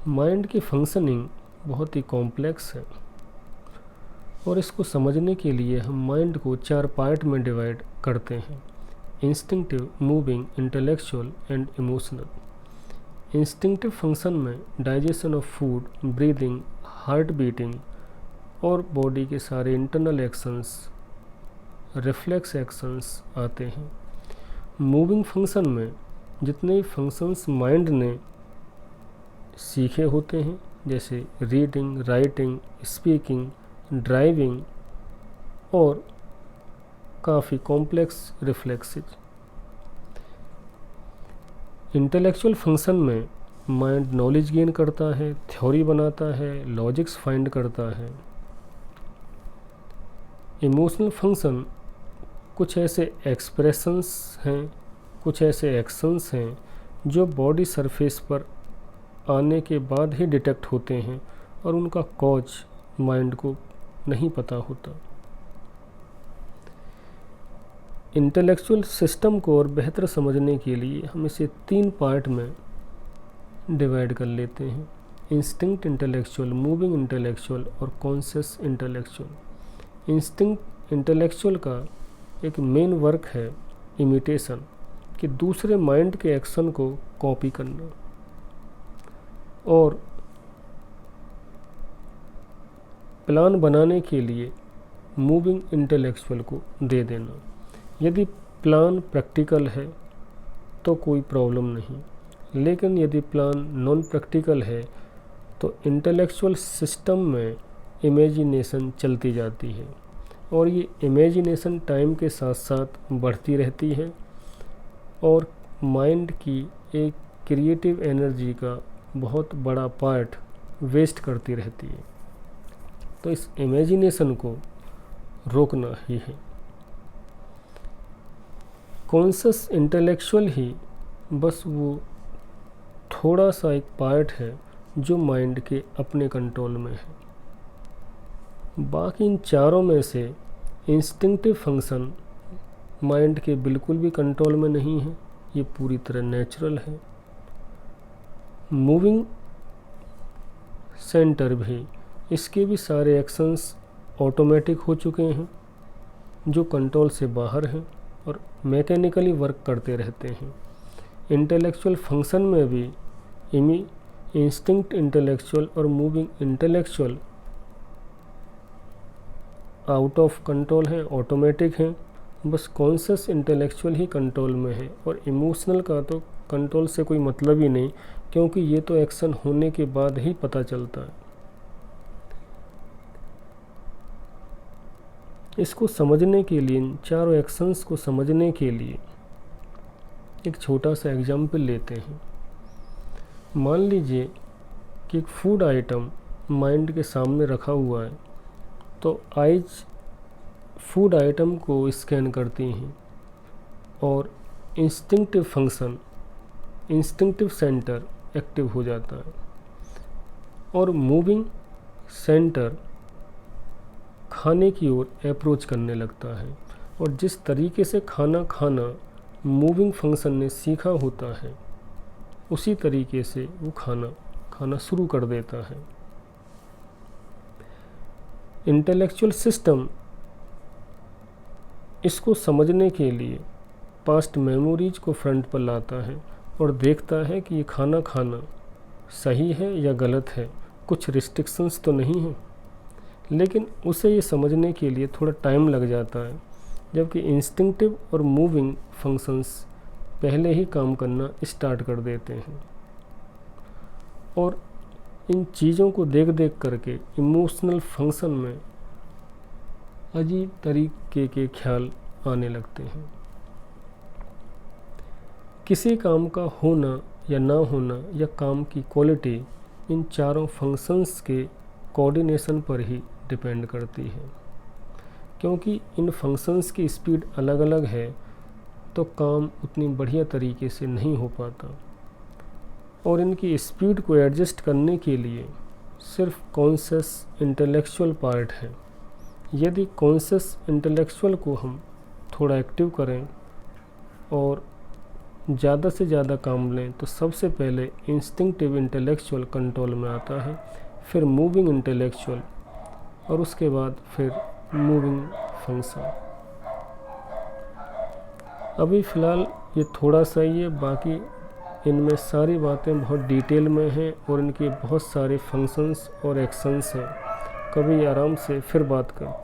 Mind की functioning बहुत ही complex है और इसको समझने के लिए हम माइंड को 4 पार्ट में डिवाइड करते हैं: instinctive, moving, intellectual and emotional. Instinctive function में digestion of food, breathing, heart beating और बॉडी के सारे इंटरनल एक्शंस, रिफ्लेक्स एक्शंस आते हैं। मूविंग फंक्शन में जितने फंक्शंस माइंड ने सीखे होते हैं, जैसे रीडिंग, राइटिंग, स्पीकिंग, ड्राइविंग और काफ़ी कॉम्प्लेक्स रिफ्लेक्सेस। इंटेलेक्चुअल फंक्शन में माइंड नॉलेज गेन करता है, थ्योरी बनाता है, लॉजिक्स फाइंड करता है। इमोशनल फंक्शन कुछ ऐसे एक्सप्रेशंस हैं, कुछ ऐसे एक्शंस हैं जो बॉडी सरफेस पर आने के बाद ही डिटेक्ट होते हैं और उनका कॉज माइंड को नहीं पता होता। इंटेलेक्चुअल सिस्टम को और बेहतर समझने के लिए हम इसे 3 पार्ट में डिवाइड कर लेते हैं: इंस्टिंक्ट इंटेलेक्चुअल, मूविंग इंटेलेक्चुअल और कॉन्शियस इंटेलेक्चुअल। इंस्टिंक्ट इंटेलेक्चुअल का एक मेन वर्क है इमिटेशन, कि दूसरे माइंड के एक्शन को कॉपी करना और प्लान बनाने के लिए मूविंग इंटेलेक्चुअल को दे देना। यदि प्लान प्रैक्टिकल है तो कोई प्रॉब्लम नहीं, लेकिन यदि प्लान नॉन प्रैक्टिकल है तो इंटेलेक्चुअल सिस्टम में इमेजिनेशन चलती जाती है और ये इमेजिनेशन टाइम के साथ साथ बढ़ती रहती है और माइंड की एक क्रिएटिव एनर्जी का बहुत बड़ा पार्ट वेस्ट करती रहती है। तो इस इमेजिनेशन को रोकना ही है। कॉन्शियस इंटेलेक्चुअल ही बस वो थोड़ा सा एक पार्ट है जो माइंड के अपने कंट्रोल में है। बाकी इन चारों में से इंस्टिंक्टिव फंक्शन माइंड के बिल्कुल भी कंट्रोल में नहीं है, ये पूरी तरह नेचुरल है। मूविंग सेंटर भी, इसके भी सारे एक्शंस ऑटोमेटिक हो चुके हैं जो कंट्रोल से बाहर हैं और मैकेनिकली वर्क करते रहते हैं। इंटेलेक्चुअल फंक्शन में भी इंस्टिंक्ट इंटेलेक्चुअल और moving intellectual out of control हैं, ऑटोमेटिक हैं। बस कॉन्शियस इंटेलेक्चुअल ही कंट्रोल में है और इमोशनल का तो कंट्रोल से कोई मतलब ही नहीं, क्योंकि ये तो एक्शन होने के बाद ही पता चलता है। इसको समझने के लिए, इन चारों एक्शंस को समझने के लिए एक छोटा सा एग्जाम्पल लेते हैं। मान लीजिए कि एक फूड आइटम माइंड के सामने रखा हुआ है, तो आइज फूड आइटम को स्कैन करती हैं और instinctive function, instinctive centre active हो जाता है और मूविंग सेंटर खाने की ओर अप्रोच करने लगता है। और जिस तरीके से खाना खाना मूविंग फंक्शन ने सीखा होता है, उसी तरीके से वो खाना खाना शुरू कर देता है। इंटेलेक्चुअल सिस्टम इसको समझने के लिए पास्ट मेमोरीज को फ्रंट पर लाता है और देखता है कि ये खाना खाना सही है या गलत है, कुछ रिस्ट्रिक्शंस तो नहीं है। लेकिन उसे ये समझने के लिए थोड़ा टाइम लग जाता है, जबकि इंस्टिंक्टिव और मूविंग फंक्शंस पहले ही काम करना स्टार्ट कर देते हैं। और इन चीज़ों को देख देख करके इमोशनल फंक्शन में अजीब तरीके के ख्याल आने लगते हैं। किसी काम का होना या ना होना या काम की क्वालिटी इन चारों फंक्शंस के कोऑर्डिनेशन पर ही डिपेंड करती है। क्योंकि इन फंक्शंस की स्पीड अलग अलग है तो काम उतनी बढ़िया तरीके से नहीं हो पाता, और इनकी स्पीड को एडजस्ट करने के लिए सिर्फ कॉन्शियस इंटेलेक्चुअल पार्ट है। यदि कॉन्शियस इंटेलेक्चुअल को हम थोड़ा एक्टिव करें और ज़्यादा से ज़्यादा काम लें तो सबसे पहले इंस्टिंक्टिव इंटेलेक्चुअल कंट्रोल में आता है, फिर मूविंग इंटेलेक्चुअल और उसके बाद फिर मूविंग फंक्शन। अभी फ़िलहाल ये थोड़ा सा ही है, बाकी इनमें सारी बातें बहुत डिटेल में हैं और इनके बहुत सारे फंक्शंस और एक्शंस हैं। कभी आराम से फिर बात करते हैं।